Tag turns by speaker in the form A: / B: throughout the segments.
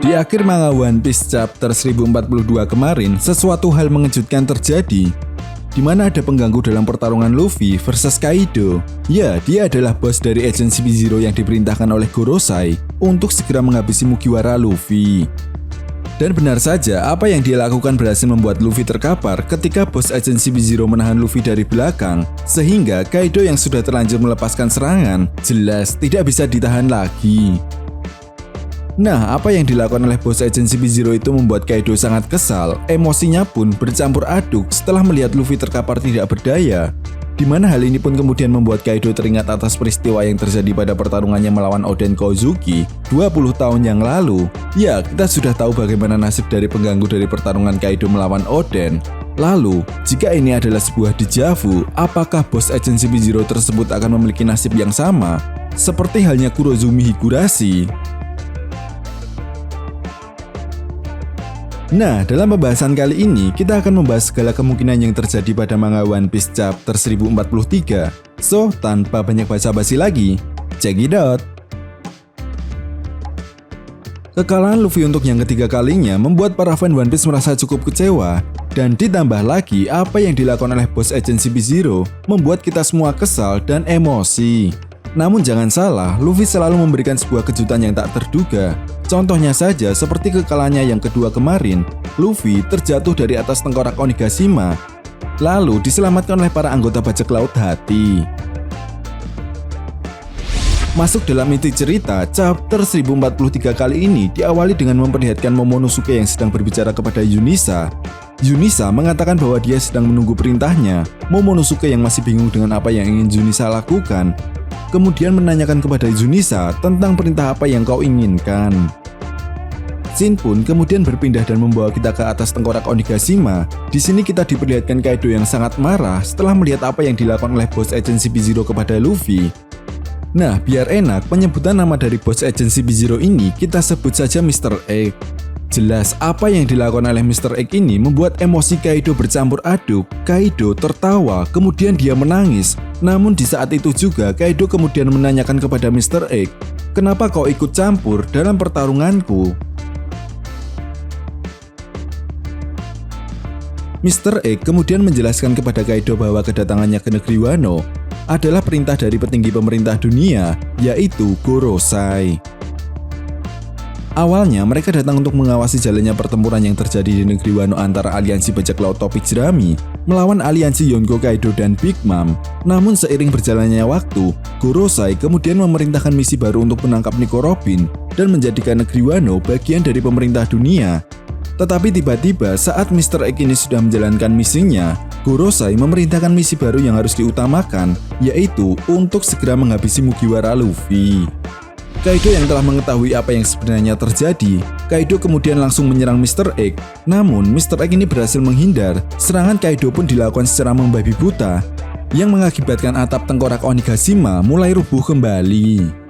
A: Di akhir manga One Piece chapter 1042 kemarin, sesuatu hal mengejutkan terjadi, di mana ada pengganggu dalam pertarungan Luffy versus Kaido. Ya, dia adalah bos dari Agent CP0 yang diperintahkan oleh Gorosei untuk segera menghabisi Mugiwara Luffy. Dan benar saja, apa yang dia lakukan berhasil membuat Luffy terkapar ketika bos Agent CP0 menahan Luffy dari belakang, sehingga Kaido yang sudah terlanjur melepaskan serangan, jelas tidak bisa ditahan lagi. Nah, apa yang dilakukan oleh bos Agent CP0 itu membuat Kaido sangat kesal, emosinya pun bercampur aduk setelah melihat Luffy terkapar tidak berdaya. Di mana hal ini pun kemudian membuat Kaido teringat atas peristiwa yang terjadi pada pertarungannya melawan Oden Kozuki 20 tahun yang lalu. Ya, kita sudah tahu bagaimana nasib dari pengganggu dari pertarungan Kaido melawan Oden. Lalu, jika ini adalah sebuah deja vu, apakah bos Agent CP0 tersebut akan memiliki nasib yang sama? Seperti halnya Kurozumi Higurashi. Nah, dalam pembahasan kali ini, kita akan membahas segala kemungkinan yang terjadi pada manga One Piece chapter 1043. So, tanpa banyak basa-basi lagi, check it out! Kekalahan Luffy untuk yang ketiga kalinya membuat para fan One Piece merasa cukup kecewa. Dan ditambah lagi, apa yang dilakukan oleh bos Agent CP0 membuat kita semua kesal dan emosi. Namun jangan salah, Luffy selalu memberikan sebuah kejutan yang tak terduga. Contohnya saja seperti kekalahannya yang kedua kemarin, Luffy terjatuh dari atas tengkorak Onigashima, lalu diselamatkan oleh para anggota bajak laut Hati. Masuk dalam inti cerita, chapter 1043 kali ini diawali dengan memperlihatkan Momonosuke yang sedang berbicara kepada Yunisa. Yunisa mengatakan bahwa dia sedang menunggu perintahnya. Momonosuke yang masih bingung dengan apa yang ingin Yunisa lakukan, kemudian menanyakan kepada Yunisa tentang perintah apa yang kau inginkan. Shin pun kemudian berpindah dan membawa kita ke atas tengkorak Onigashima. Di sini kita diperlihatkan Kaido yang sangat marah setelah melihat apa yang dilakukan oleh bos Agent CP0 kepada Luffy. Nah, biar enak, penyebutan nama dari bos Agent CP0 ini kita sebut saja Mr. Egg. Jelas, apa yang dilakukan oleh Mr. Egg ini membuat emosi Kaido bercampur aduk. Kaido tertawa, kemudian dia menangis. Namun di saat itu juga, Kaido kemudian menanyakan kepada Mr. Egg, "Kenapa kau ikut campur dalam pertarunganku?" Mr. Egg kemudian menjelaskan kepada Kaido bahwa kedatangannya ke negeri Wano adalah perintah dari petinggi pemerintah dunia, yaitu Gorosei. Awalnya mereka datang untuk mengawasi jalannya pertempuran yang terjadi di negeri Wano antara aliansi bajak laut Topik Jerami melawan aliansi Yonko, Kaido, dan Big Mom. Namun seiring berjalannya waktu, Gorosei kemudian memerintahkan misi baru untuk menangkap Nico Robin dan menjadikan negeri Wano bagian dari pemerintah dunia. Tetapi tiba-tiba saat Mr. Egg ini sudah menjalankan misinya, Gorosei memerintahkan misi baru yang harus diutamakan, yaitu untuk segera menghabisi Mugiwara Luffy. Kaido yang telah mengetahui apa yang sebenarnya terjadi, Kaido kemudian langsung menyerang Mr. Egg. Namun Mr. Egg ini berhasil menghindar. Serangan Kaido pun dilakukan secara membabi buta, yang mengakibatkan atap tengkorak Onigashima mulai rubuh kembali.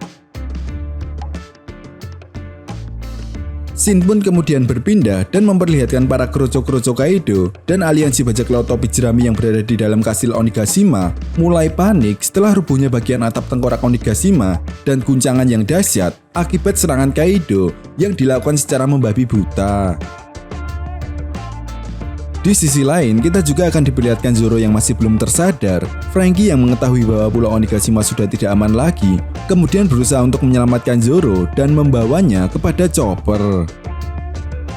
A: Shin pun kemudian berpindah dan memperlihatkan para kroco-kroco Kaido dan aliansi bajak laut Topi Jerami yang berada di dalam kastil Onigashima mulai panik setelah rubuhnya bagian atap tengkorak Onigashima dan guncangan yang dahsyat akibat serangan Kaido yang dilakukan secara membabi buta. Di sisi lain, kita juga akan diperlihatkan Zoro yang masih belum tersadar. Franky yang mengetahui bahwa pulau Onigashima sudah tidak aman lagi, kemudian berusaha untuk menyelamatkan Zoro dan membawanya kepada Chopper.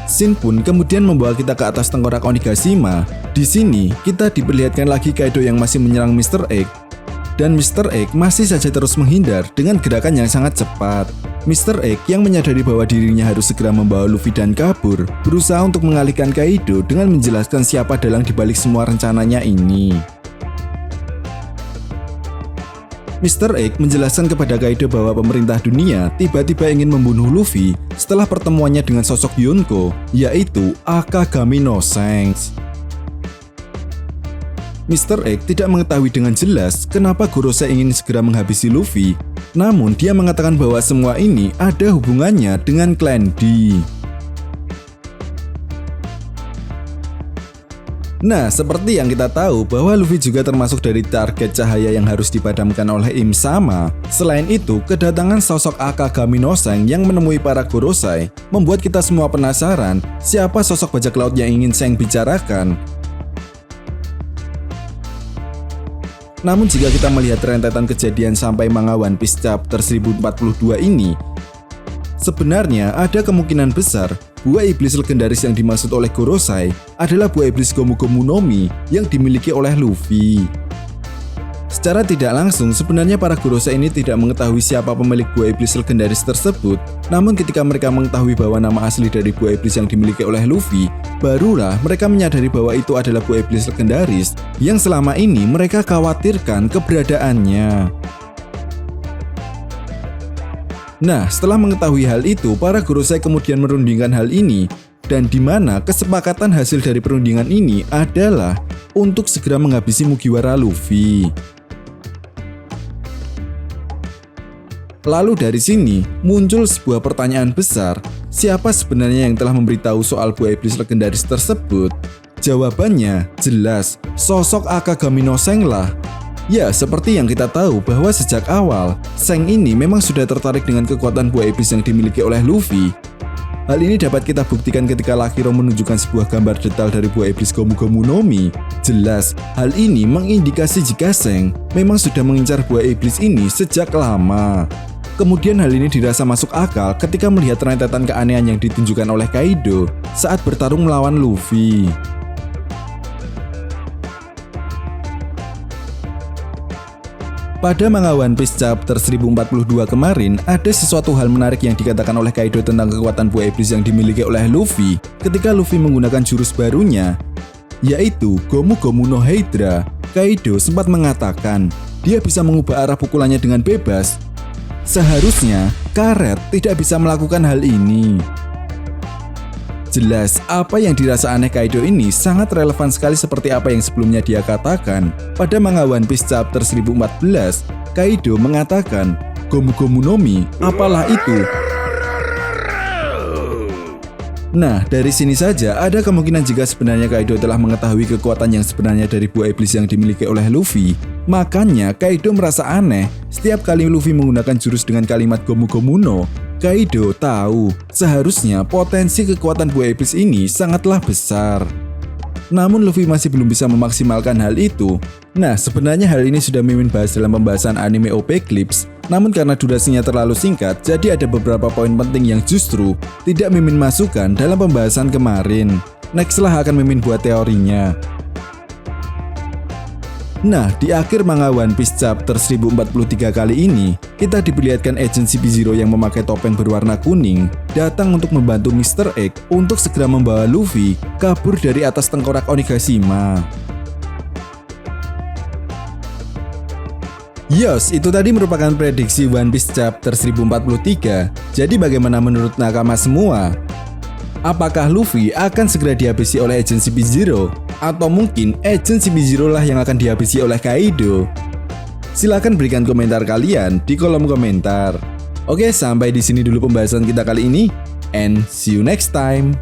A: Shin pun kemudian membawa kita ke atas tengkorak Onigashima. Di sini, kita diperlihatkan lagi Kaido yang masih menyerang Mr. Egg. Dan Mr. Egg masih saja terus menghindar dengan gerakan yang sangat cepat. Mr. Egg yang menyadari bahwa dirinya harus segera membawa Luffy dan kabur, berusaha untuk mengalihkan Kaido dengan menjelaskan siapa dalang dibalik semua rencananya ini. Mr. Egg menjelaskan kepada Kaido bahwa pemerintah dunia tiba-tiba ingin membunuh Luffy setelah pertemuannya dengan sosok Yonko, yaitu Akagami no Shanks. Mr. Egg tidak mengetahui dengan jelas kenapa Gorosei ingin segera menghabisi Luffy, namun dia mengatakan bahwa semua ini ada hubungannya dengan klan D. Nah, seperti yang kita tahu bahwa Luffy juga termasuk dari target cahaya yang harus dipadamkan oleh Im Sama. Selain itu, kedatangan sosok Akagami no Seng yang menemui para Gorosei membuat kita semua penasaran siapa sosok bajak laut yang ingin Seng bicarakan. Namun jika kita melihat rentetan kejadian sampai manga One Piece chapter 1042 ini, sebenarnya ada kemungkinan besar buah iblis legendaris yang dimaksud oleh Gorosei adalah buah iblis Gomu Gomu no Mi yang dimiliki oleh Luffy. Secara tidak langsung, sebenarnya para Gorosei ini tidak mengetahui siapa pemilik buah iblis legendaris tersebut. Namun ketika mereka mengetahui bahwa nama asli dari buah iblis yang dimiliki oleh Luffy, barulah mereka menyadari bahwa itu adalah buah iblis legendaris yang selama ini mereka khawatirkan keberadaannya. Nah, setelah mengetahui hal itu, para Gorosei kemudian merundingkan hal ini, dan di mana kesepakatan hasil dari perundingan ini adalah untuk segera menghabisi Mugiwara Luffy. Lalu dari sini muncul sebuah pertanyaan besar, siapa sebenarnya yang telah memberitahu soal buah iblis legendaris tersebut? Jawabannya jelas, sosok Akagami no Seng lah. Ya, seperti yang kita tahu bahwa sejak awal, Seng ini memang sudah tertarik dengan kekuatan buah iblis yang dimiliki oleh Luffy. Hal ini dapat kita buktikan ketika Lakiro menunjukkan sebuah gambar detail dari buah iblis Gomu Gomu no Mi. Jelas, hal ini mengindikasi jika Seng memang sudah mengincar buah iblis ini sejak lama. Kemudian hal ini dirasa masuk akal ketika melihat rentetan keanehan yang ditunjukkan oleh Kaido saat bertarung melawan Luffy. Pada manga One Piece chapter 1042 kemarin, ada sesuatu hal menarik yang dikatakan oleh Kaido tentang kekuatan buah iblis yang dimiliki oleh Luffy ketika Luffy menggunakan jurus barunya, yaitu Gomu Gomu no Hydra. Kaido sempat mengatakan dia bisa mengubah arah pukulannya dengan bebas. Seharusnya karet tidak bisa melakukan hal ini. Jelas, apa yang dirasa aneh Kaido ini sangat relevan sekali seperti apa yang sebelumnya dia katakan. Pada manga One Piece chapter 1014, Kaido mengatakan, Gomu Gomu no Mi, apalah itu? Nah, dari sini saja ada kemungkinan jika sebenarnya Kaido telah mengetahui kekuatan yang sebenarnya dari buah iblis yang dimiliki oleh Luffy. Makanya Kaido merasa aneh setiap kali Luffy menggunakan jurus dengan kalimat Gomu Gomu no. Kaido tahu seharusnya potensi kekuatan buah iblis ini sangatlah besar. Namun Luffy masih belum bisa memaksimalkan hal itu. Nah, sebenarnya hal ini sudah Mimin bahas dalam pembahasan anime OP Clips. Namun karena durasinya terlalu singkat, jadi ada beberapa poin penting yang justru tidak Mimin masukkan dalam pembahasan kemarin. Next lah akan Mimin buat teorinya. Nah, di akhir manga One Piece chapter 1043 kali ini, kita diperlihatkan Agent CP0 yang memakai topeng berwarna kuning datang untuk membantu Mr. Egg untuk segera membawa Luffy kabur dari atas tengkorak Onigashima. Yos, itu tadi merupakan prediksi One Piece chapter 1043. Jadi bagaimana menurut nakama semua? Apakah Luffy akan segera dihabisi oleh Agent CP0? Atau mungkin Agent CP0 lah yang akan dihabisi oleh Kaido? Silahkan berikan komentar kalian di kolom komentar. Oke, sampai di sini dulu pembahasan kita kali ini, and see you next time.